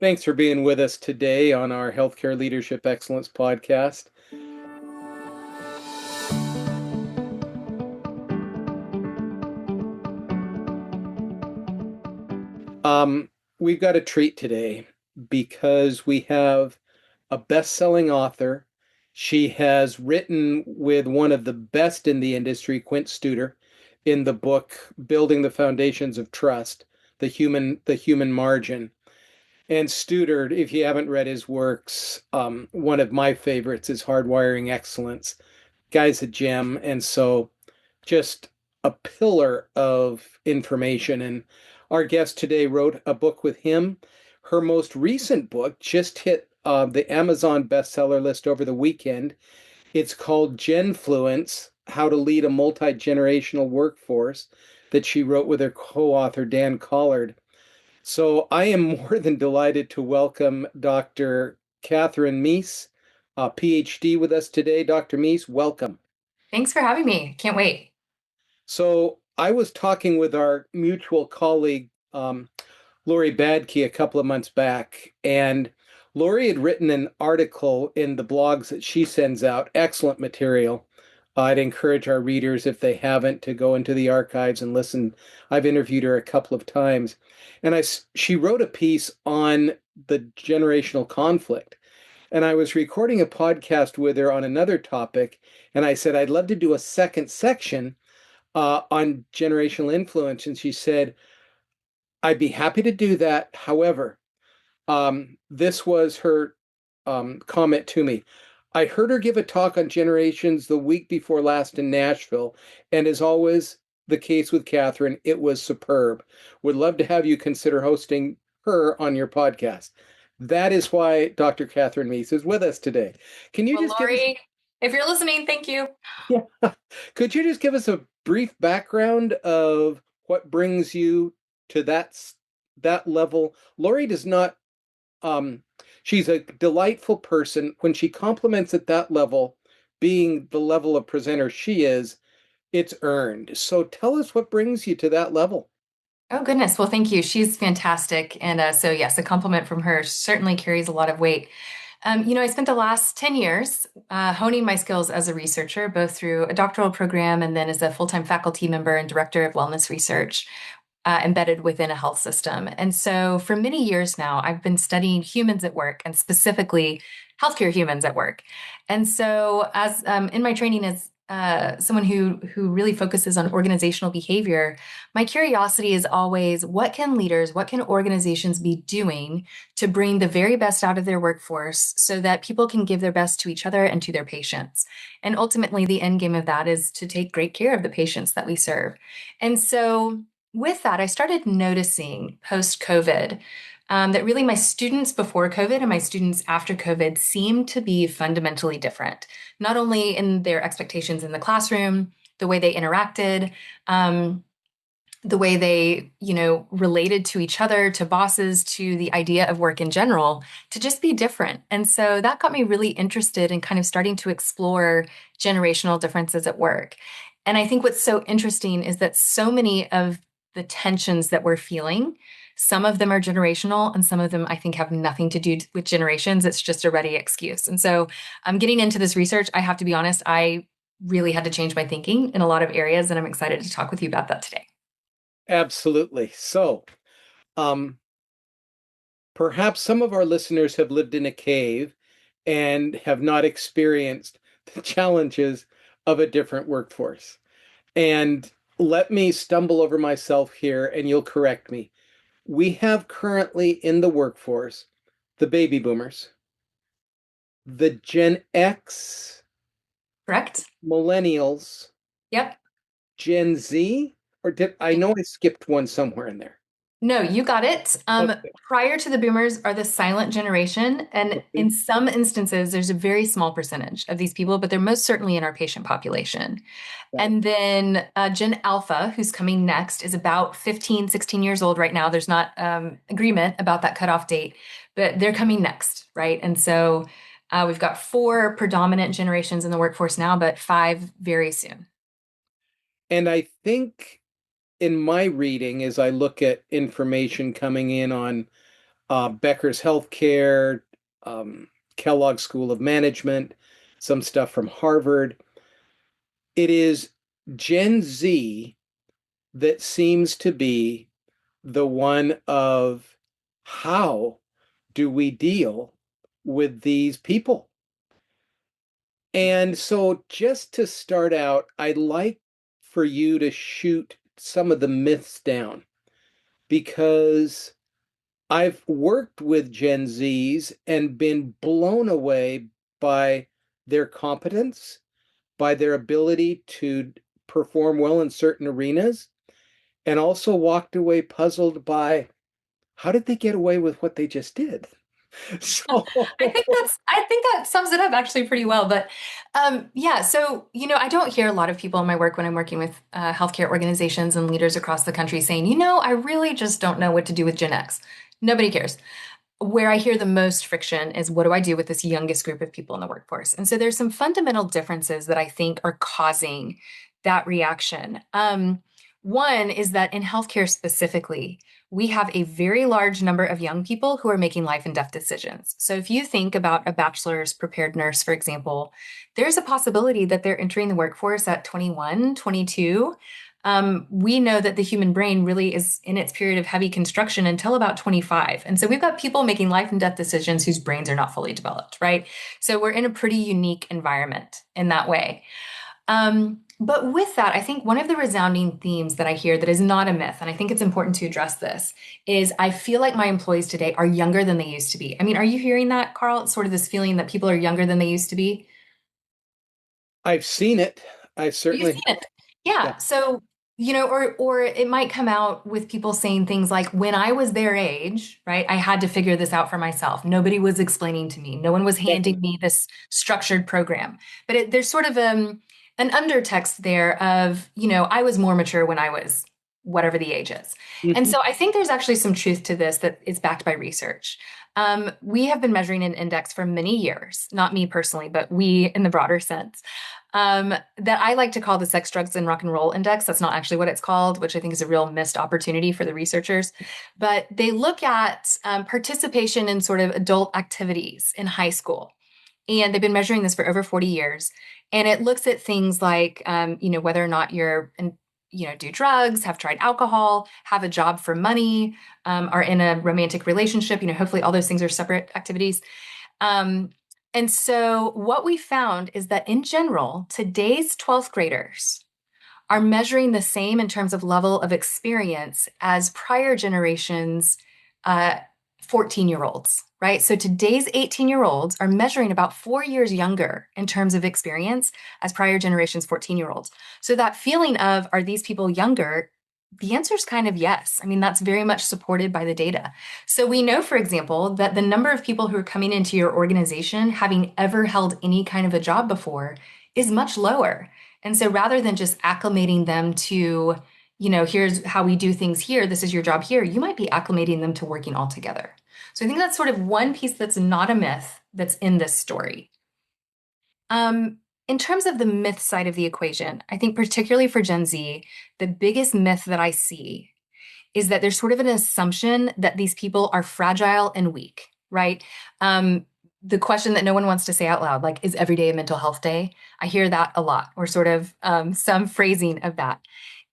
Thanks for being with us today on our Healthcare Leadership Excellence podcast. We've got a treat today because we have a best-selling author. She has written with one of the best in the industry, Quint Studer, in the book Building the Foundations of Trust, the human margin. And Studer, if you haven't read his works, one of my favorites is Hardwiring Excellence. Guy's a gem, and so just a pillar of information. And our guest today wrote a book with him. Her most recent book just hit the Amazon bestseller list over the weekend. It's called Genfluence: How to Lead a Multi-Generational Workforce, that she wrote with her co-author Dan Collard. So I am more than delighted to welcome Dr. Kathryn Meese, a PhD, with us today. Dr. Meese, welcome. Thanks for having me. Can't wait. So I was talking with our mutual colleague, Lori Badke, a couple of months back, and Lori had written an article in the blogs that she sends out, excellent material. I'd encourage our readers, if they haven't, to go into the archives and listen. I've interviewed her a couple of times, and she wrote a piece on the generational conflict. And I was recording a podcast with her on another topic, and I said I'd love to do a second section on generational influence. And she said, I'd be happy to do that. However, this was her comment to me. I heard her give a talk on generations the week before last in Nashville. And as always, the case with Kathryn, it was superb. Would love to have you consider hosting her on your podcast. That is why Dr. Kathryn Meese is with us today. Can you Well, just give us Lori, if you're listening, thank you. Yeah. Could you just give us a brief background of what brings you to that level? Lori does not she's a delightful person. When she compliments at that level, being the level of presenter she is, it's earned. So tell us what brings you to that level. Oh, goodness. Well, thank you. She's fantastic. And so, yes, a compliment from her certainly carries a lot of weight. I spent the last 10 years honing my skills as a researcher, both through a doctoral program and then as a full-time faculty member and director of wellness research embedded within a health system. And so for many years now, I've been studying humans at work and specifically healthcare humans at work. And so as in my training as someone who really focuses on organizational behavior, my curiosity is always what can leaders, what can organizations be doing to bring the very best out of their workforce so that people can give their best to each other and to their patients. And ultimately, the end game of that is to take great care of the patients that we serve. And so with that, I started noticing post COVID that really my students before COVID and my students after COVID seemed to be fundamentally different, not only in their expectations in the classroom, the way they interacted, the way they, related to each other, to bosses, to the idea of work in general, to just be different. And so that got me really interested in kind of starting to explore generational differences at work. And I think what's so interesting is that so many of the tensions that we're feeling, some of them are generational and some of them I think have nothing to do with generations. It's just a ready excuse. And so I'm getting into this research. I have to be honest, I really had to change my thinking in a lot of areas, and I'm excited to talk with you about that today. Absolutely. So, um, perhaps some of our listeners have lived in a cave and have not experienced the challenges of a different workforce. And let me stumble over myself here and you'll correct me. We have currently in the workforce the baby boomers, the Gen X, Correct? millennials, Yep. Gen Z, or did I know I skipped one somewhere in there? No, you got it. Okay. Prior to the boomers are the silent generation. And Okay. in some instances, there's a very small percentage of these people, but they're most certainly in our patient population. Got it. And then Gen Alpha, who's coming next, is about 15, 16 years old right now. There's not agreement about that cutoff date, but they're coming next, right? And so we've got four predominant generations in the workforce now, but five very soon. And I think in my reading, as I look at information coming in on Becker's Healthcare, Kellogg School of Management, some stuff from Harvard. It is Gen Z that seems to be the one of how do we deal with these people? And so, just to start out, I'd like for you to shoot some of the myths down because I've worked with Gen Zs and been blown away by their competence, by their ability to perform well in certain arenas, and also walked away puzzled by how did they get away with what they just did? So, I think that sums it up actually pretty well. But yeah, so I don't hear a lot of people in my work when I'm working with healthcare organizations and leaders across the country saying, I really just don't know what to do with Gen X. Nobody cares. Where I hear the most friction is what do I do with this youngest group of people in the workforce? And so there's some fundamental differences that I think are causing that reaction. One is that in healthcare specifically, we have a very large number of young people who are making life and death decisions. So if you think about a bachelor's prepared nurse, for example, there's a possibility that they're entering the workforce at 21, 22. We know that the human brain really is in its period of heavy construction until about 25. And so we've got people making life and death decisions whose brains are not fully developed, right? So we're in a pretty unique environment in that way. But with that, I think one of the resounding themes that I hear that is not a myth, and I think it's important to address this, is I feel like my employees today are younger than they used to be. I mean, are you hearing that, Carl? It's sort of this feeling that people are younger than they used to be. I've seen it. I You've certainly seen have. it. Yeah. Yeah. So, or it might come out with people saying things like, when I was their age, right, I had to figure this out for myself. Nobody was explaining to me. No one was handing me this structured program. But there's sort of an undertext there of, I was more mature when I was whatever the age is. And Mhm. so I think there's actually some truth to this that is backed by research. We have been measuring an index for many years, not me personally, but we in the broader sense that I like to call the sex, drugs, and rock and roll index. That's not actually what it's called, which I think is a real missed opportunity for the researchers. But they look at participation in sort of adult activities in high school. And they've been measuring this for over 40 years. And it looks at things like, whether or not do drugs, have tried alcohol, have a job for money, are in a romantic relationship. Hopefully all those things are separate activities. Um, and so what we found is that in general, today's 12th graders are measuring the same in terms of level of experience as prior generations, uh, 14-year-olds, right? So today's 18-year-olds are measuring about 4 years younger in terms of experience as prior generations 14-year-olds. So that feeling of, are these people younger? The answer is kind of yes. I mean, that's very much supported by the data. So we know, for example, that the number of people who are coming into your organization having ever held any kind of a job before is much lower. And so rather than just acclimating them to, here's how we do things here, this is your job here, you might be acclimating them to working all together. So I think that's sort of one piece that's not a myth that's in this story. Um, in terms of the myth side of the equation, I think particularly for Gen Z, the biggest myth that I see is that there's sort of an assumption that these people are fragile and weak, right? The question that no one wants to say out loud, like, is every day a mental health day? I hear that a lot, or sort of some phrasing of that.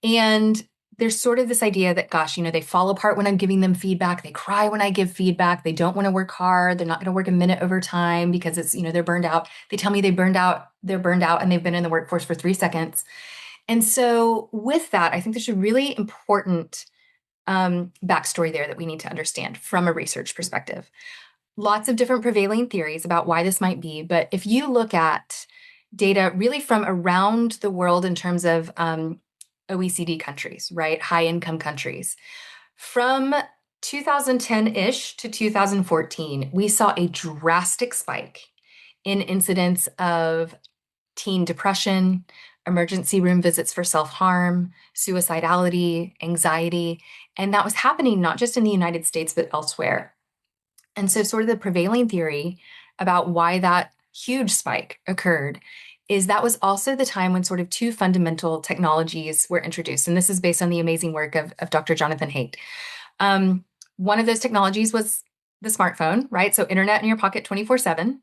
And there's sort of this idea that, gosh, they fall apart when I'm giving them feedback. They cry when I give feedback. They don't want to work hard. They're not going to work a minute overtime because it's, they're burned out. They tell me they're burned out and they've been in the workforce for 3 seconds. And so with that, I think there's a really important backstory there that we need to understand from a research perspective. Lots of different prevailing theories about why this might be, but if you look at data really from around the world in terms of OECD countries, right, high income countries, from 2010-ish to 2014, we saw a drastic spike in incidents of teen depression, emergency room visits for self harm, suicidality, anxiety. And that was happening not just in the United States, but elsewhere. And so, sort of the prevailing theory about why that huge spike occurred is that was also the time when sort of two fundamental technologies were introduced. And this is based on the amazing work of Dr. Jonathan Haidt. One of those technologies was the smartphone, right? So internet in your pocket 24/7.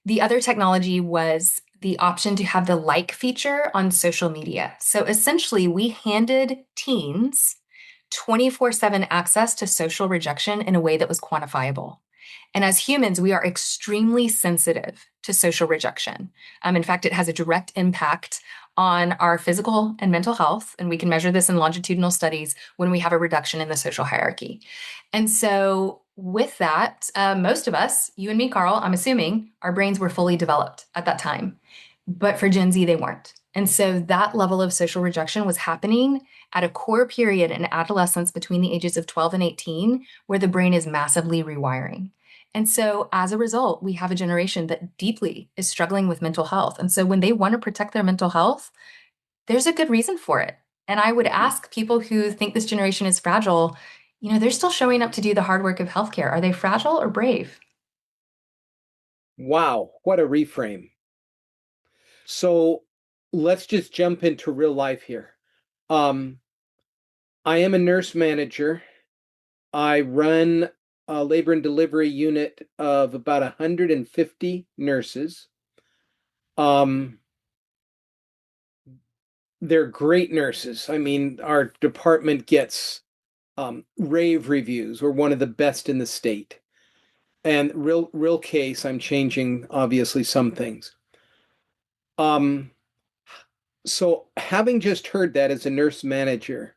The other technology was the option to have the like feature on social media. So essentially, we handed teens 24/7 access to social rejection in a way that was quantifiable. And as humans, we are extremely sensitive to social rejection. In fact, it has a direct impact on our physical and mental health. And we can measure this in longitudinal studies when we have a reduction in the social hierarchy. And so, with that, most of us, you and me, Carl, I'm assuming our brains were fully developed at that time. But for Gen Z, they weren't. And so that level of social rejection was happening at a core period in adolescence between the ages of 12 and 18, where the brain is massively rewiring. And so as a result, we have a generation that deeply is struggling with mental health. And so when they want to protect their mental health, there's a good reason for it. And I would ask people who think this generation is fragile, they're still showing up to do the hard work of healthcare. Are they fragile or brave? Wow, what a reframe. So let's just jump into real life here. Um, I am a nurse manager. I run a labor and delivery unit of about 150 nurses. Um, they're great nurses. I mean, our department gets rave reviews. We're one of the best in the state. And real case, I'm changing obviously some things. Um, so having just heard that as a nurse manager,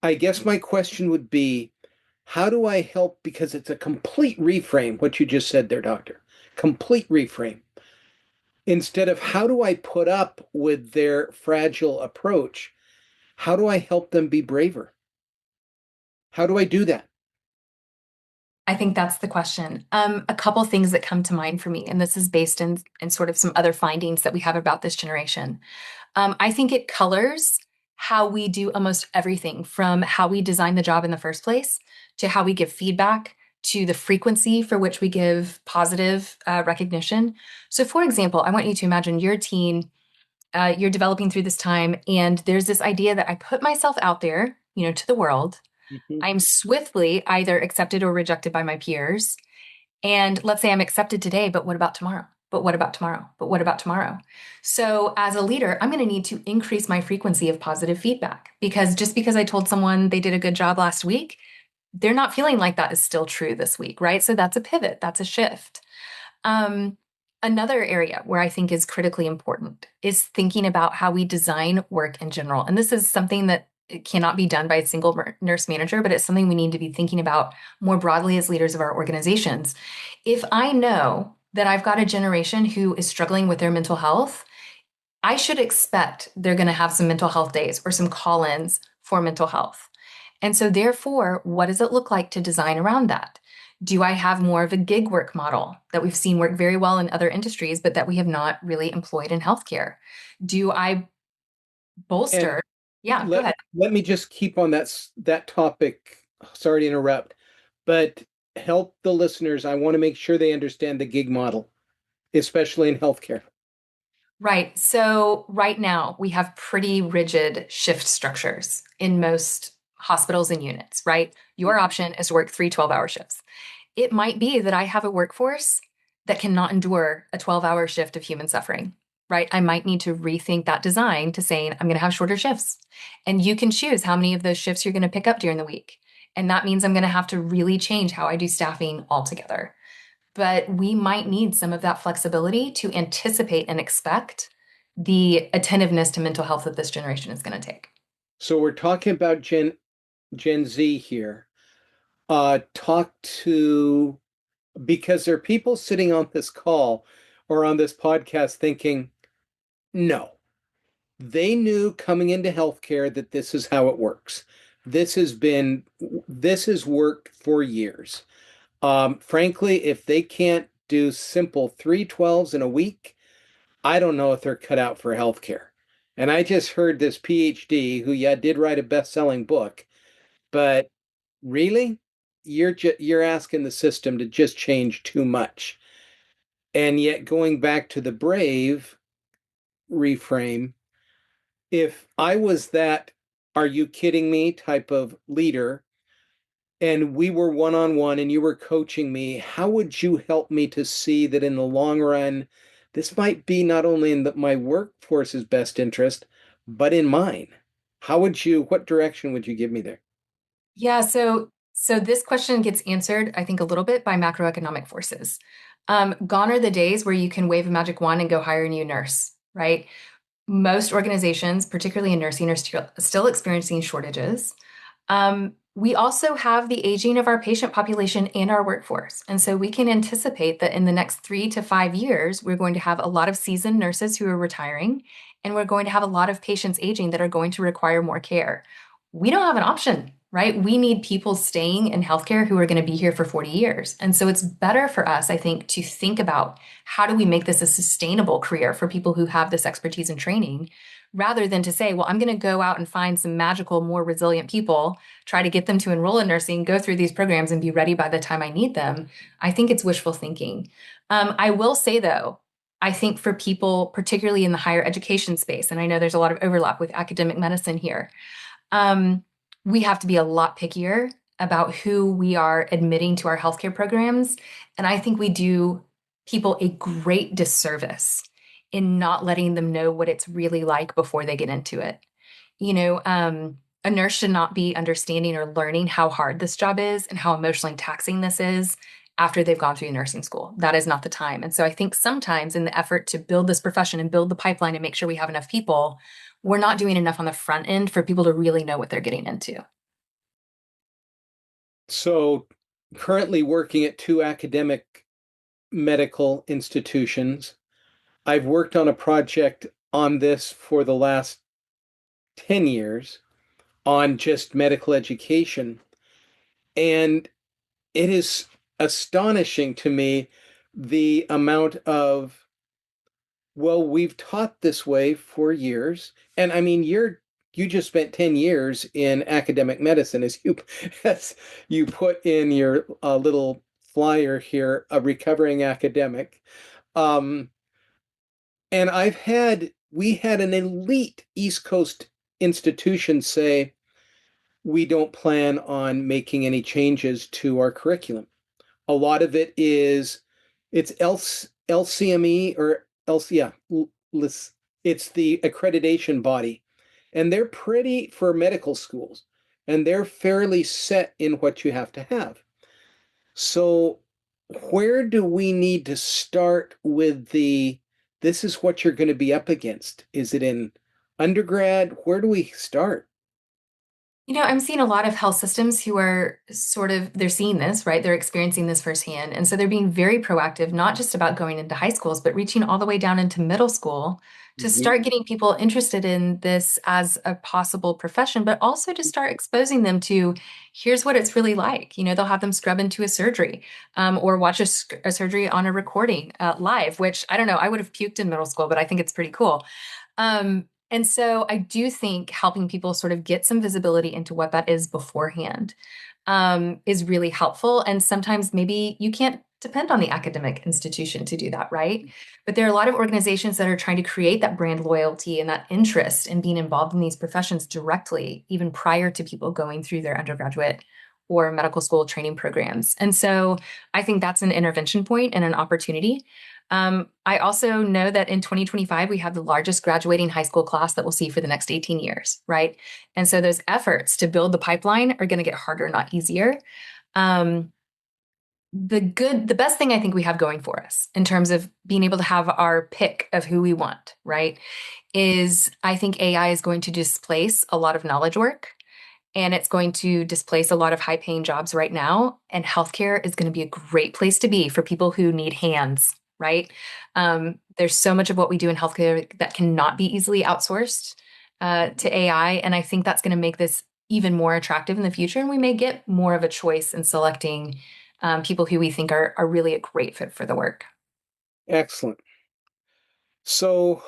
I guess my question would be, how do I help? Because it's a complete reframe, what you just said there, doctor. Complete reframe. Instead of how do I put up with their fragile approach, how do I help them be braver? How do I do that? I think that's the question. A couple things that come to mind for me, and this is based in sort of some other findings that we have about this generation. I think it colors how we do almost everything from how we design the job in the first place to how we give feedback to the frequency for which we give positive recognition. So, for example, I want you to imagine you're a teen, you're developing through this time, and there's this idea that I put myself out there, to the world. Mhm. I'm swiftly either accepted or rejected by my peers. And let's say I'm accepted today, but what about tomorrow? But what about tomorrow? But what about tomorrow? So, as a leader, I'm going to need to increase my frequency of positive feedback because just because I told someone they did a good job last week, they're not feeling like that is still true this week, right? So, that's a pivot, that's a shift. Um, Another area where I think is critically important is thinking about how we design work in general. And this is something that it cannot be done by a single nurse manager, but it's something we need to be thinking about more broadly as leaders of our organizations. If I know that I've got a generation who is struggling with their mental health, I should expect they're going to have some mental health days or some call ins for mental health. And so, therefore, what does it look like to design around that? Do I have more of a gig work model that we've seen work very well in other industries, but that we have not really employed in healthcare? Do I And bolster? Yeah, go ahead. let me just keep on that topic. Sorry to interrupt, but help the listeners. I want to make sure they understand the gig model, especially in healthcare. Right. So, right now, we have pretty rigid shift structures in most hospitals and units, right? Your option is to work 3 12-hour shifts. It might be that I have a workforce that cannot endure a 12-hour shift of human suffering, right? I might need to rethink that design to saying, I'm going to have shorter shifts. And you can choose how many of those shifts you're going to pick up during the week. And that means I'm going to have to really change how I do staffing altogether. But we might need some of that flexibility to anticipate and expect the attentiveness to mental health that this generation is going to take. So we're talking about Gen Z here. Talk to because there are people sitting on this call or on this podcast thinking, no, they knew coming into healthcare that this is how it works. This has worked for years. Frankly, if they can't do simple 312s in a week, I don't know if they're cut out for healthcare. And I just heard this PhD who, yeah, did write a best-selling book, but really, you're asking the system to just change too much. And yet, going back to the brave reframe, if I was that, are you kidding me type of leader, and we were one-on-one and you were coaching me, how would you help me to see that in the long run, this might be not only in my workforce's best interest, but in mine? What direction would you give me there? Yeah, so this question gets answered, I think, a little bit by macroeconomic forces. Gone are the days where you can wave a magic wand and go hire a new nurse, right? Most organizations, particularly in nursing, are still experiencing shortages. We also have the aging of our patient population and our workforce. And so we can anticipate that in the next 3 to 5 years, we're going to have a lot of seasoned nurses who are retiring, and we're going to have a lot of patients aging that are going to require more care. We don't have an option, right? We need people staying in healthcare who are going to be here for 40 years. And so it's better for us, I think, to think about how do we make this a sustainable career for people who have this expertise and training, rather than to say, well, I'm going to go out and find some magical, more resilient people, try to get them to enroll in nursing, go through these programs, and be ready by the time I need them. I think it's wishful thinking. I will say, though, I think for people, particularly in the higher education space, and I know there's a lot of overlap with academic medicine here, um, we have to be a lot pickier about who we are admitting to our healthcare programs. And I think we do people a great disservice in not letting them know what it's really like before they get into it. You know, a nurse should not be understanding or learning how hard this job is and how emotionally taxing this is after they've gone through nursing school. That is not the time. And so I think sometimes in the effort to build this profession and build the pipeline and make sure we have enough people, we're not doing enough on the front end for people to really know what they're getting into. So, currently working at two academic medical institutions. I've worked on a project on this for the last 10 years on just medical education. And it is astonishing to me the amount of, well, we've taught this way for years. And I mean, you just spent 10 years in academic medicine as you put in your little flyer here, a recovering academic. Um, and we had an elite East Coast institution say, we don't plan on making any changes to our curriculum. A lot of it is, it's LCME or LC, yeah, it's the accreditation body. And they're pretty for medical schools, and they're fairly set in what you have to have. So, where do we need to start with this is what you're going to be up against? Is it in undergrad? Where do we start? You know, I'm seeing a lot of health systems who are they're seeing this, right? They're experiencing this firsthand. And so they're being very proactive, not just about going into high schools, but reaching all the way down into middle school to Mhm. start getting people interested in this as a possible profession, but also to start exposing them to here's what it's really like. You know, they'll have them scrub into a surgery or watch a surgery on a recording live, which I don't know, I would have puked in middle school, but I think it's pretty cool. And so I do think helping people sort of get some visibility into what that is beforehand is really helpful. And sometimes maybe you can't depend on the academic institution to do that, right? But there are a lot of organizations that are trying to create that brand loyalty and that interest in being involved in these professions directly, even prior to people going through their undergraduate or medical school training programs. And so I think that's an intervention point and an opportunity. I also know that in 2025, we have the largest graduating high school class that we'll see for the next 18 years, right? And so those efforts to build the pipeline are going to get harder, not easier. Um, the best thing I think we have going for us in terms of being able to have our pick of who we want, right, is I think AI is going to displace a lot of knowledge work and it's going to displace a lot of high paying jobs right now. And healthcare is going to be a great place to be for people who need hands, right? There's so much of what we do in healthcare that cannot be easily outsourced to AI. And I think that's going to make this even more attractive in the future. And we may get more of a choice in selecting people who we think are really a great fit for the work. Excellent. So,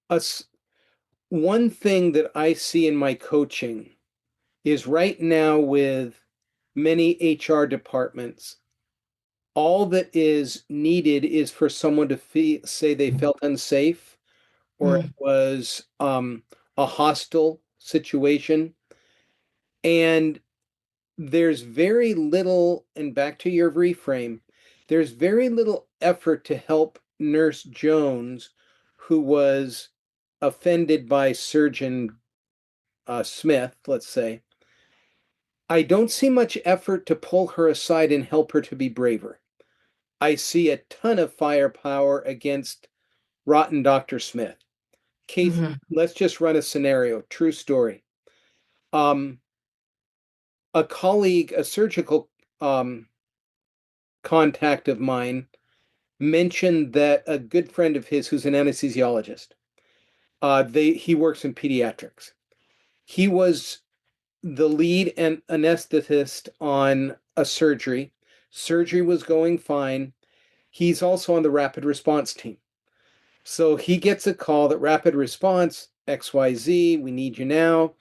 us one thing that I see in my coaching is right now with many HR departments, all that is needed is for someone to say they felt unsafe or it Mm. was a hostile situation. And there's very little, and back to your reframe, there's very little effort to help Nurse Jones, who was offended by Surgeon Smith, let's say. I don't see much effort to pull her aside and help her to be braver. I see a ton of firepower against rotten Dr. Smith. Case, Mhm. let's just run a scenario, true story. Um, a colleague, a surgical contact of mine, mentioned that a good friend of his, who's an anesthesiologist, he works in pediatrics. He was the lead and anesthetist on a surgery. Surgery was going fine. He's also on the rapid response team. So he gets a call that rapid response, XYZ, we need you now.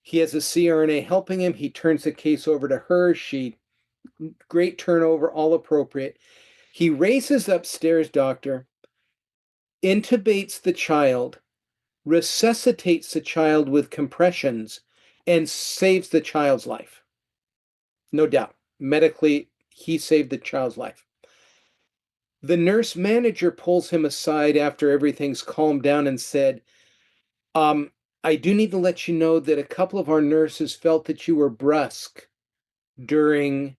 He has a CRNA helping him. He turns the case over to her. Great turnover, all appropriate. He races upstairs, doctor, intubates the child, resuscitates the child with compressions, and saves the child's life. No doubt. Medically, he saved the child's life. The nurse manager pulls him aside after everything's calmed down and said, I do need to let you know that a couple of our nurses felt that you were brusque during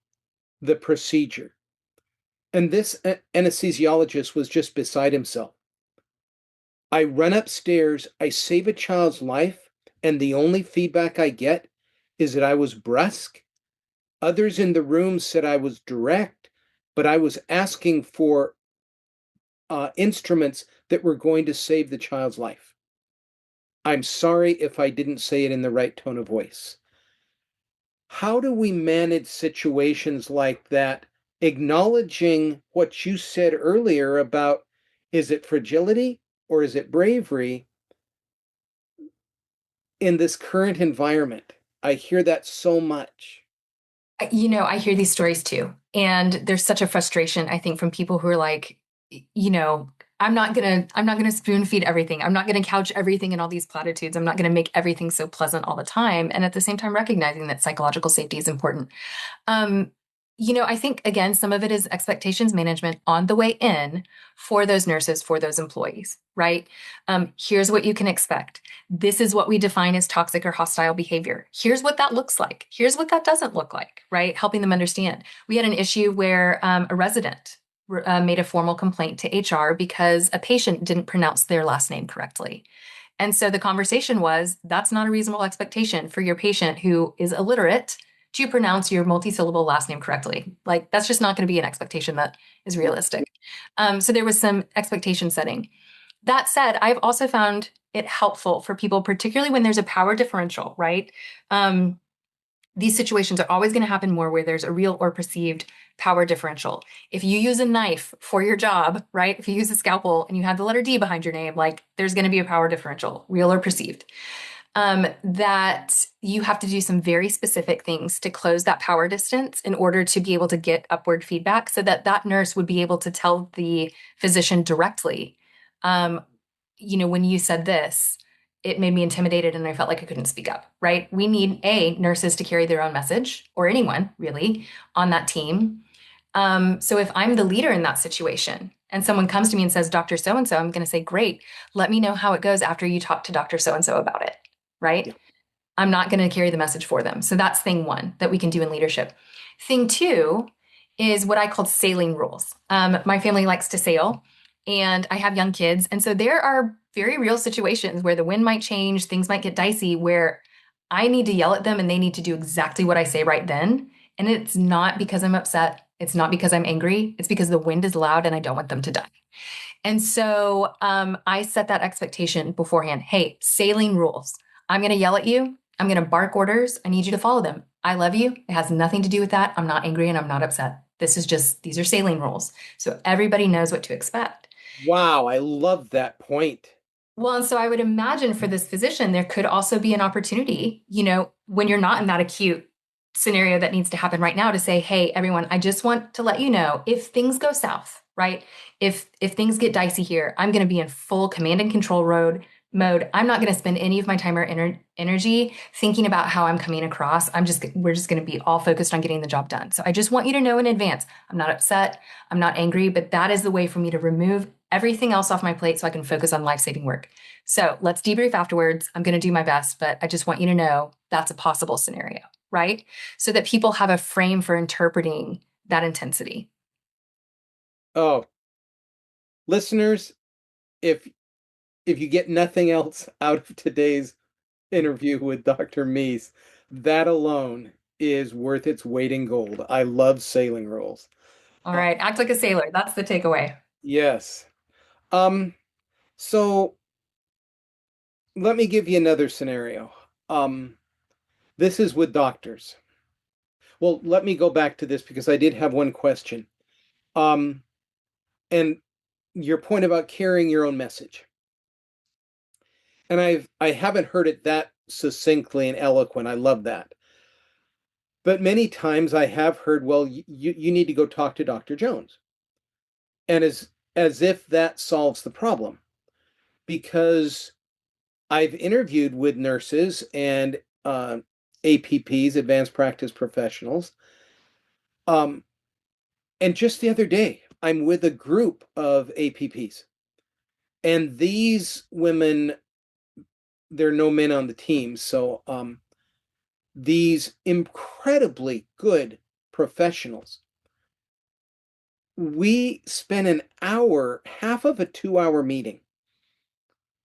the procedure. And this anesthesiologist was just beside himself. I run upstairs, I save a child's life, and the only feedback I get is that I was brusque. Others in the room said I was direct, but I was asking for instruments that were going to save the child's life. I'm sorry if I didn't say it in the right tone of voice. How do we manage situations like that, acknowledging what you said earlier about is it fragility or is it bravery in this current environment? I hear that so much. I hear these stories too. And there's such a frustration, I think, from people who are like, you know, I'm not gonna spoon feed everything. I'm not gonna couch everything in all these platitudes. I'm not gonna make everything so pleasant all the time. And at the same time, recognizing that psychological safety is important. Um, I think again, some of it is expectations management on the way in for those nurses, for those employees, right? Here's what you can expect. This is what we define as toxic or hostile behavior. Here's what that looks like. Here's what that doesn't look like, right? Helping them understand. We had an issue where a resident made a formal complaint to HR because a patient didn't pronounce their last name correctly. And so the conversation was that's not a reasonable expectation for your patient who is illiterate to pronounce your multisyllable last name correctly. Like, that's just not going to be an expectation that is realistic. So there was some expectation setting. That said, I've also found it helpful for people, particularly when there's a power differential, right? Um, these situations are always going to happen more where there's a real or perceived power differential. If you use a knife for your job, right? If you use a scalpel and you have the letter D behind your name, like there's going to be a power differential, real or perceived. That you have to do some very specific things to close that power distance in order to be able to get upward feedback so that that nurse would be able to tell the physician directly, um, when you said this, it made me intimidated and I felt like I couldn't speak up, right? We need nurses to carry their own message, or anyone really on that team. So if I'm the leader in that situation and someone comes to me and says, Dr. So and so, I'm going to say, great, let me know how it goes after you talk to Dr. So and so about it, right? Yeah. I'm not going to carry the message for them. So that's thing one that we can do in leadership. Thing two is what I call sailing rules. My family likes to sail and I have young kids. And so there are very real situations where the wind might change, things might get dicey, where I need to yell at them and they need to do exactly what I say right then. And it's not because I'm upset. It's not because I'm angry. It's because the wind is loud and I don't want them to die. And so I set that expectation beforehand. Hey, sailing rules. I'm going to yell at you. I'm going to bark orders. I need you to follow them. I love you. It has nothing to do with that. I'm not angry and I'm not upset. These are sailing rules. So everybody knows what to expect. Wow, I love that point. Well, and so I would imagine for this physician, there could also be an opportunity, when you're not in that acute scenario that needs to happen right now to say, hey, everyone, I just want to let you know if things go south, right? If things get dicey here, I'm going to be in full command and control mode, I'm not going to spend any of my time or energy thinking about how I'm coming across. We're just going to be all focused on getting the job done. So I just want you to know in advance, I'm not upset, I'm not angry, but that is the way for me to remove everything else off my plate so I can focus on life-saving work. So let's debrief afterwards. I'm going to do my best, but I just want you to know that's a possible scenario, right? So that people have a frame for interpreting that intensity. Oh, listeners, if if you get nothing else out of today's interview with Dr. Meese, that alone is worth its weight in gold. I love sailing rules. All Uh, right, act like a sailor. That's the takeaway. yes. Um, so let me give you another scenario. Um, this is with doctors. Well, let me go back to this because I did have one question. Um, and your point about carrying your own message. And I haven't heard it that succinctly and eloquent. I love that. But many times I have heard, well, you need to go talk to Dr. Jones. And as if that solves the problem. Because I've interviewed with nurses and APPs, advanced practice professionals. Um, and just the other day, I'm with a group of APPs. And these women, there are no men on the team. So these incredibly good professionals, we spent an hour, half of a 2 hour meeting,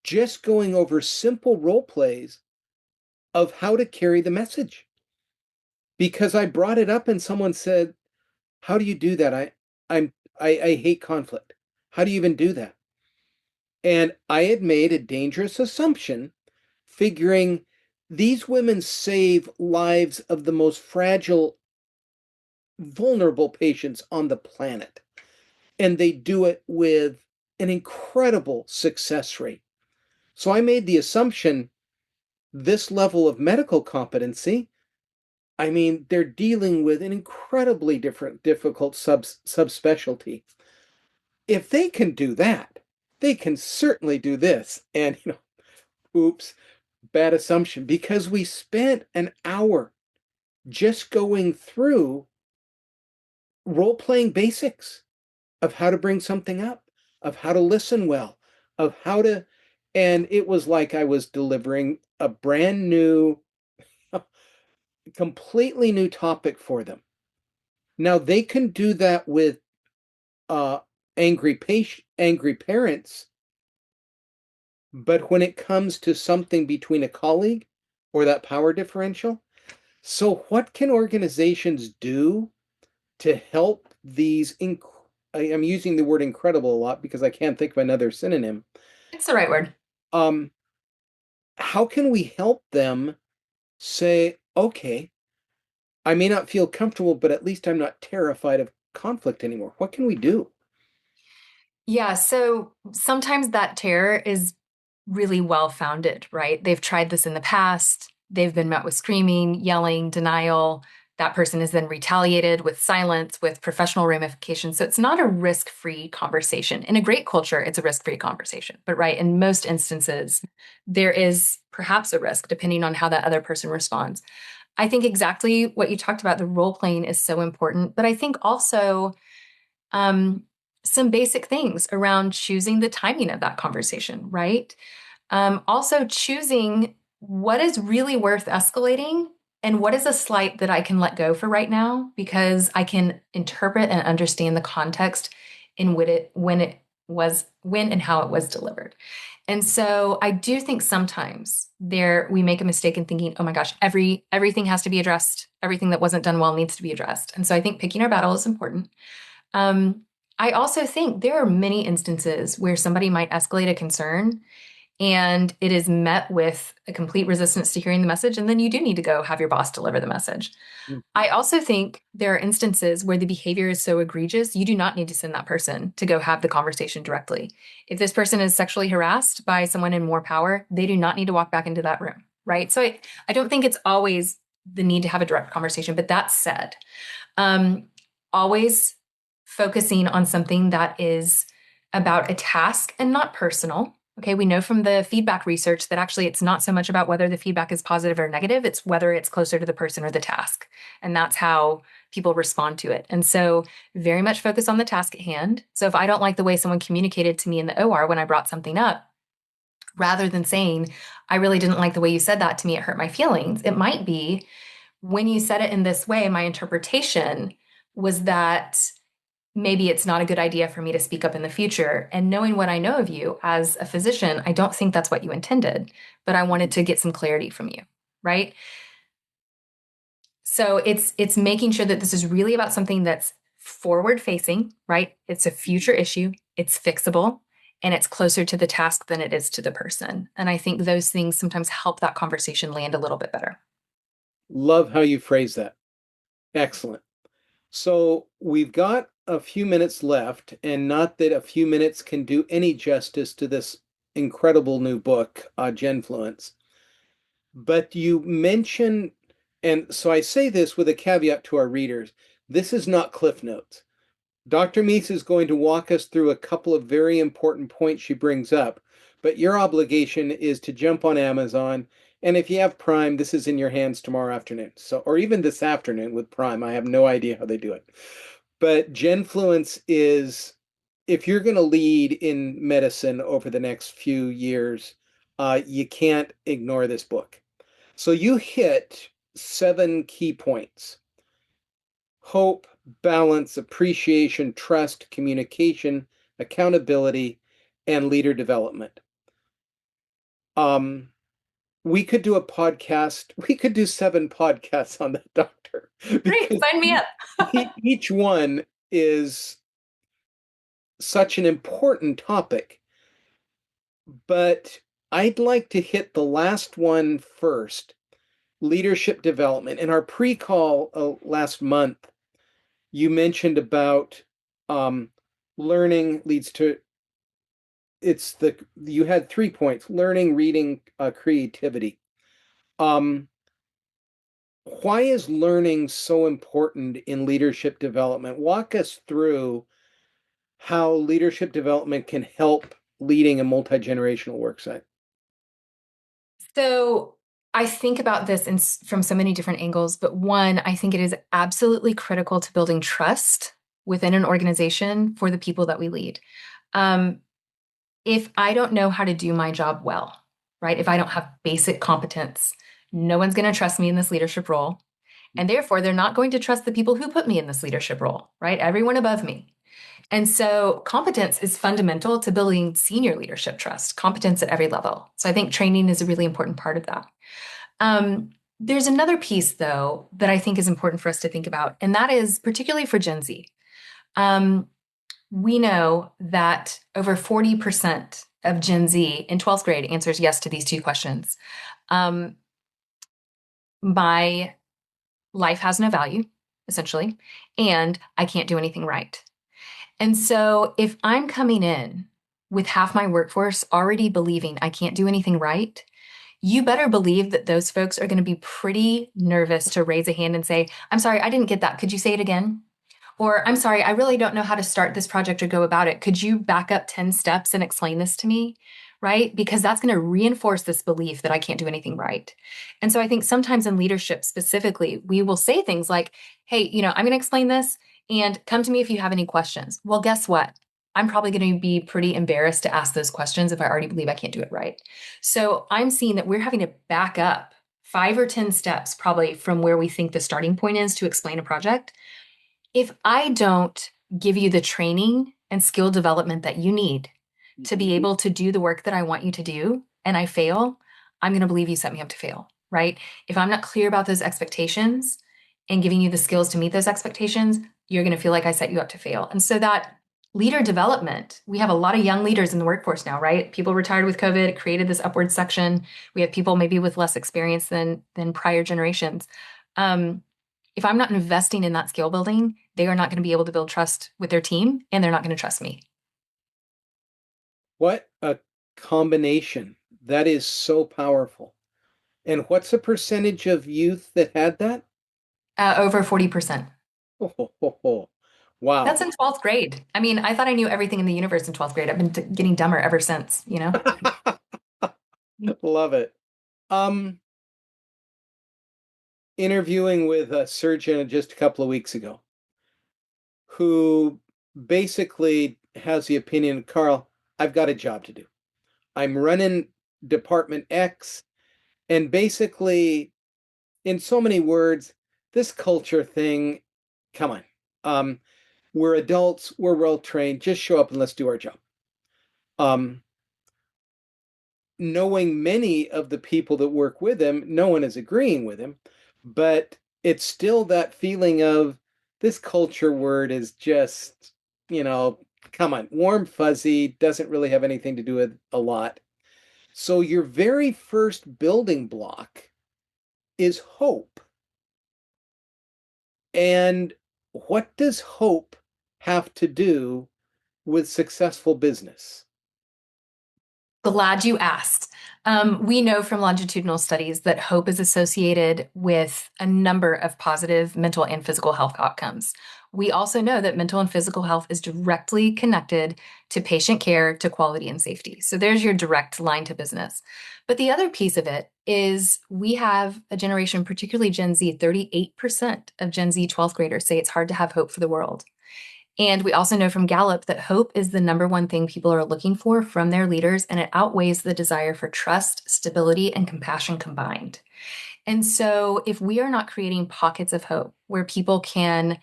just going over simple role plays of how to carry the message. Because I brought it up and someone said, how do you do that? I'm I hate conflict. How do you even do that? And I had made a dangerous assumption, figuring these women save lives of the most fragile, vulnerable patients on the planet. And they do it with an incredible success rate. So I made the assumption this level of medical competency, I mean, they're dealing with an incredibly difficult subspecialty. If they can do that, they can certainly do this. And, oops, bad assumption, because we spent an hour just going through role playing basics of how to bring something up, of how to listen well, of how to, and it was like I was delivering a brand new, completely new topic for them. Now they can do that with uh, angry parents, but when it comes to something between a colleague or that power differential, so what can organizations do to help these? I'm using the word incredible a lot because I can't think of another synonym. It's the right word. Um, how can we help them say, okay, I may not feel comfortable, but at least I'm not terrified of conflict anymore? What can we do? Yeah, so sometimes that terror is really well founded, right? They've tried this in the past. They've been met with screaming, yelling, denial. That person is then retaliated with silence, with professional ramifications. So it's not a risk-free conversation. In a great culture, it's a risk-free conversation. But right, in most instances, there is perhaps a risk depending on how that other person responds. I think exactly what you talked about, the role playing is so important. But I think also um, some basic things around choosing the timing of that conversation, right? Also, choosing what is really worth escalating and what is a slight that I can let go for right now because I can interpret and understand the context in when and how it was delivered. And so I do think sometimes there we make a mistake in thinking, oh my gosh, everything has to be addressed. Everything that wasn't done well needs to be addressed. And so I think picking our battle is important. Um, I also think there are many instances where somebody might escalate a concern and it is met with a complete resistance to hearing the message. And then you do need to go have your boss deliver the message. Mhm. I also think there are instances where the behavior is so egregious, you do not need to send that person to go have the conversation directly. If this person is sexually harassed by someone in more power, they do not need to walk back into that room, right? So I don't think it's always the need to have a direct conversation. But that said, um, always focusing on something that is about a task and not personal. Okay, we know from the feedback research that actually it's not so much about whether the feedback is positive or negative, it's whether it's closer to the person or the task. And that's how people respond to it. And so, very much focus on the task at hand. So, if I don't like the way someone communicated to me in the OR when I brought something up, rather than saying, I really didn't like the way you said that to me, it hurt my feelings, it might be when you said it in this way, my interpretation was that maybe it's not a good idea for me to speak up in the future. And knowing what I know of you as a physician, I don't think that's what you intended, but I wanted to get some clarity from you, right? So it's making sure that this is really about something that's forward facing, right? It's a future issue, it's fixable, and it's closer to the task than it is to the person. And I think those things sometimes help that conversation land a little bit better. Love how you phrase that. Excellent. So we've got a few minutes left, and not that a few minutes can do any justice to this incredible new book, Genfluence. But you mentioned, and so I say this with a caveat to our readers, this is not Cliff Notes. Dr. Meese is going to walk us through a couple of very important points she brings up, but your obligation is to jump on Amazon. And if you have Prime, this is in your hands tomorrow afternoon. So, or even this afternoon with Prime. I have no idea how they do it. But Genfluence is, if you're going to lead in medicine over the next few years, you can't ignore this book. So you hit 7 key points: hope, balance, appreciation, trust, communication, accountability, and leader development. Um, we could do a podcast. We could do 7 podcasts on that, doctor, Great, because sign me up. each one is such an important topic. But I'd like to hit the last one first: leadership development. In our pre-call last month, you mentioned about um, learning leads to, it's the, you had 3 points: learning, reading, creativity. um, why is learning so important in leadership development? Walk us through how leadership development can help leading a multi-generational worksite. So I think about this from so many different angles, but one, I think it is absolutely critical to building trust within an organization for the people that we lead. Um, if I don't know how to do my job well, right? If I don't have basic competence, no one's going to trust me in this leadership role. And therefore, they're not going to trust the people who put me in this leadership role, right? Everyone above me. And so, competence is fundamental to building senior leadership trust, competence at every level. So, I think training is a really important part of that. Um, there's another piece, though, that I think is important for us to think about, and that is particularly for Gen Z. Um, we know that over 40% of Gen Z in 12th grade answers yes to these two questions. Um, my life has no value, essentially, and I can't do anything right. And so if I'm coming in with half my workforce already believing I can't do anything right, you better believe that those folks are going to be pretty nervous to raise a hand and say, I'm sorry, I didn't get that. Could you say it again? Or I'm sorry, I really don't know how to start this project or go about it. Could you back up 10 steps and explain this to me? Right? Because that's going to reinforce this belief that I can't do anything right. And so I think sometimes in leadership specifically, we will say things like, hey, I'm going to explain this and come to me if you have any questions. Well, guess what? I'm probably going to be pretty embarrassed to ask those questions if I already believe I can't do it right. So I'm seeing that we're having to back up 5 or 10 steps probably from where we think the starting point is to explain a project. If I don't give you the training and skill development that you need to be able to do the work that I want you to do, and I fail, I'm going to believe you set me up to fail, right? If I'm not clear about those expectations and giving you the skills to meet those expectations, you're going to feel like I set you up to fail. And so that leader development, we have a lot of young leaders in the workforce now, right? People retired with COVID, it created this upward section. We have people maybe with less experience than prior generations. If I'm not investing in that skill building, they are not going to be able to build trust with their team and they're not going to trust me. What a combination. That is so powerful. And what's the percentage of youth that had that? Over 40%. Oh, ho, ho, ho. Wow. That's in 12th grade. I mean, I thought I knew everything in the universe in 12th grade. I've been getting dumber ever since, you know? Love it. Um, Interviewing with a surgeon just a couple of weeks ago who basically has the opinion, Carl, I've got a job to do. I'm running Department X, and basically, in so many words, this culture thing, come on. Um, we're adults, we're well trained, just show up and let's do our job. Um, Knowing many of the people that work with him, no one is agreeing with him, but it's still that feeling of this culture word is just, you know, come on, warm, fuzzy, doesn't really have anything to do with a lot. So your very first building block is hope. And what does hope have to do with successful business? Glad you asked. We know from longitudinal studies that hope is associated with a number of positive mental and physical health outcomes. We also know that mental and physical health is directly connected to patient care, to quality and safety. So there's your direct line to business. But the other piece of it is we have a generation, particularly Gen Z, 38% of Gen Z 12th graders say it's hard to have hope for the world. And we also know from Gallup that hope is the number one thing people are looking for from their leaders, and it outweighs the desire for trust, stability, and compassion combined. And so, if we are not creating pockets of hope where people can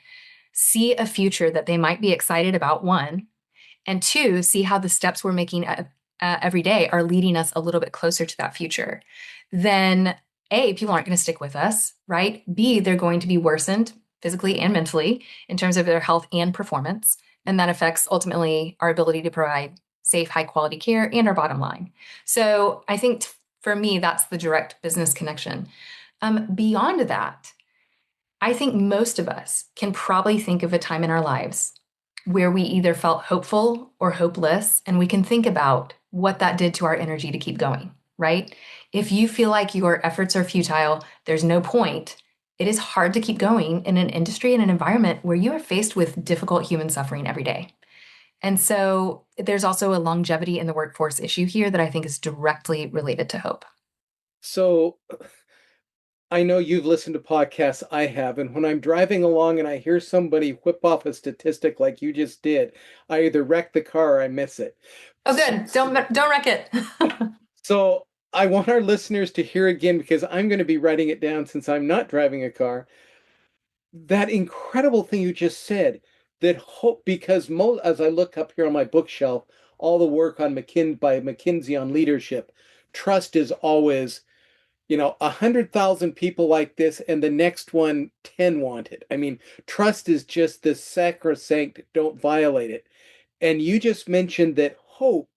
see a future that they might be excited about, one, and two, see how the steps we're making every day are leading us a little bit closer to that future, then A, people aren't going to stick with us, right? B, they're going to be worsened physically and mentally in terms of their health and performance. And that affects ultimately our ability to provide safe, high quality care and our bottom line. So I think for me, that's the direct business connection. Beyond that, I think most of us can probably think of a time in our lives where we either felt hopeful or hopeless, and we can think about what that did to our energy to keep going, right? If you feel like your efforts are futile, there's no point. It is hard to keep going in an industry and an environment where you are faced with difficult human suffering every day. And so there's also a longevity in the workforce issue here that I think is directly related to hope. So I know you've listened to podcasts, I have, and when I'm driving along and I hear somebody whip off a statistic like you just did, I either wreck the car or I miss it. Oh, good. Don't wreck it. So I want our listeners to hear again because I'm going to be writing it down since I'm not driving a car. That incredible thing you just said, that hope, because as I look up here on my bookshelf, all the work on by McKinsey on leadership, trust is always, 100,000 people like this, and the next one, 10 want it. I mean, trust is just this sacrosanct, don't violate it. And you just mentioned that hope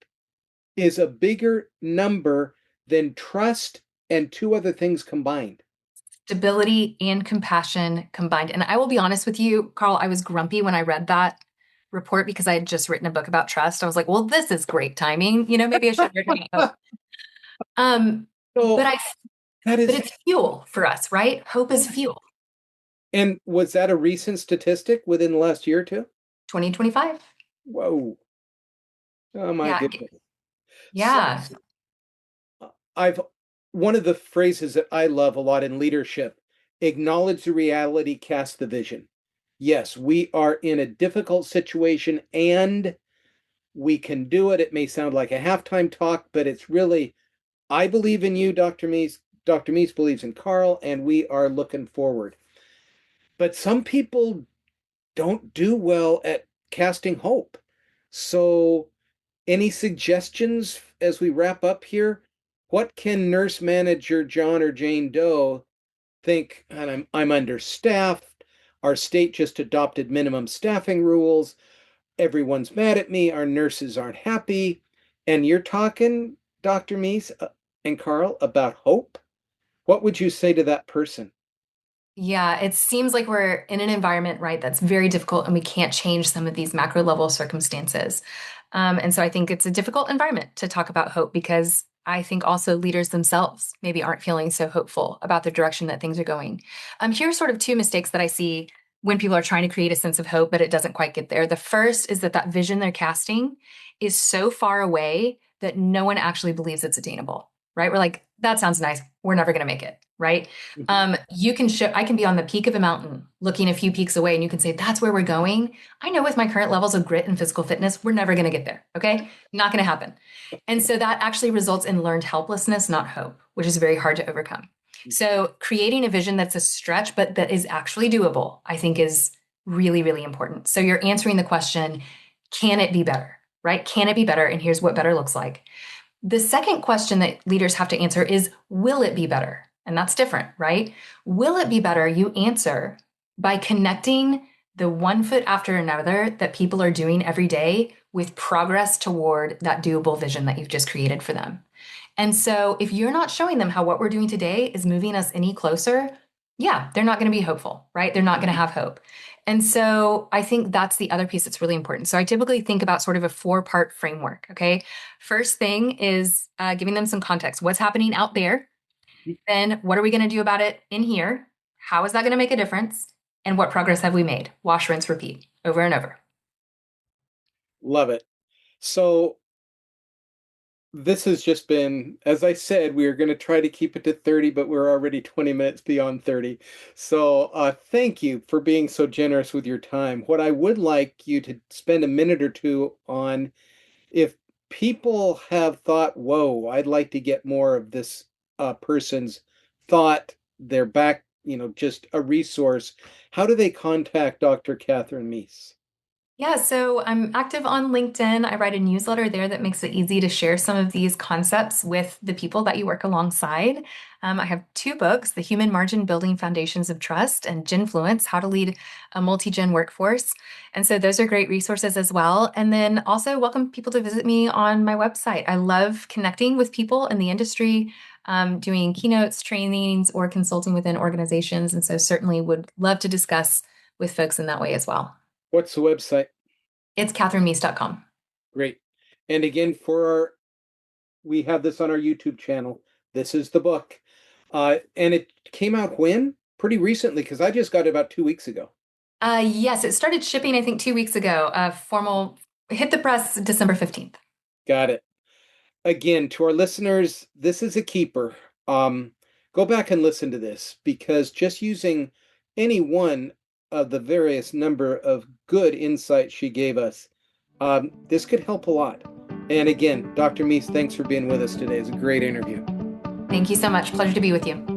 is a bigger number than trust and two other things combined. Stability and compassion combined. And I will be honest with you, Carl, I was grumpy when I read that report because I had just written a book about trust. I was like, well, this is great timing. Maybe I should have written about hope. Um, but So I that but is, it's fuel for us, right? Hope is yeah. fuel. And was that a recent statistic within the last year or two? 2025. Whoa. Oh my Yeah. goodness. So Yeah. I've one of the phrases that I love a lot in leadership, acknowledge the reality, cast the vision. Yes, we are in a difficult situation and we can do it. It may sound like a halftime talk, but it's really, I believe in you, Dr. Meese. Dr. Meese believes in Carl, and we are looking forward. But some people don't do well at casting hope. So, any suggestions as we wrap up here? What can nurse manager John or Jane Doe think? And I'm understaffed. Our state just adopted minimum staffing rules. Everyone's mad at me. Our nurses aren't happy. And you're talking, Dr. Meese and Carl, about hope? What would you say to that person? Yeah, it seems like we're in an environment, right, that's very difficult and we can't change some of these macro level circumstances. And so I think it's a difficult environment to talk about hope because I think also leaders themselves maybe aren't feeling so hopeful about the direction that things are going. Here's sort of two mistakes that I see when people are trying to create a sense of hope, but it doesn't quite get there. The first is that that vision they're casting is so far away that no one actually believes it's attainable, right? We're like, that sounds nice. We're never going to make it, right? Mhm. You can show, I can be on the peak of a mountain looking a few peaks away, and you can say, that's where we're going. I know with my current levels of grit and physical fitness, we're never going to get there. Okay. Not going to happen. And so that actually results in learned helplessness, not hope, which is very hard to overcome. So creating a vision that's a stretch, but that is actually doable, I think is really, really important. So you're answering the question, can it be better? Right? Can it be better? And here's what better looks like. The second question that leaders have to answer is, will it be better? And that's different, right? Will it be better? You answer by connecting the one foot after another that people are doing every day with progress toward that doable vision that you've just created for them. And so if you're not showing them how what we're doing today is moving us any closer, yeah, they're not going to be hopeful, right? They're not going to have hope. And so I think that's the other piece that's really important. So I typically think about sort of a four-part framework. Okay. First thing is giving them some context. What's happening out there? Then what are we going to do about it in here? How is that going to make a difference? And what progress have we made? Wash, rinse, repeat over and over. Love it. So this has just been, as I said, we are going to try to keep it to 30, but we're already 20 minutes beyond 30. So thank you for being so generous with your time. What I would like you to spend a minute or two on, if people have thought, whoa, I'd like to get more of this person's thought, their back, just a resource, how do they contact Dr. Kathryn Meese? Yeah, so I'm active on LinkedIn. I write a newsletter there that makes it easy to share some of these concepts with the people that you work alongside. I have two books, The Human Margin Building Foundations of Trust and Genfluence, How to Lead a Multi-Gen Workforce. And so those are great resources as well. And then also welcome people to visit me on my website. I love connecting with people in the industry, doing keynotes, trainings, or consulting within organizations. And so certainly would love to discuss with folks in that way as well. What's the website? It's kathrynmeese.com. Great. And again, we have this on our YouTube channel. This is the book. And it came out when? Pretty recently, because I just got it about 2 weeks ago. Yes, it started shipping, I think, 2 weeks ago. Formal hit the press December 15th. Got it. Again, to our listeners, this is a keeper. Um, Go back and listen to this because just using any one of the various number of good insights she gave us, this could help a lot. And again, Dr. Meese, thanks for being with us today. It's a great interview. Thank you so much. Pleasure to be with you.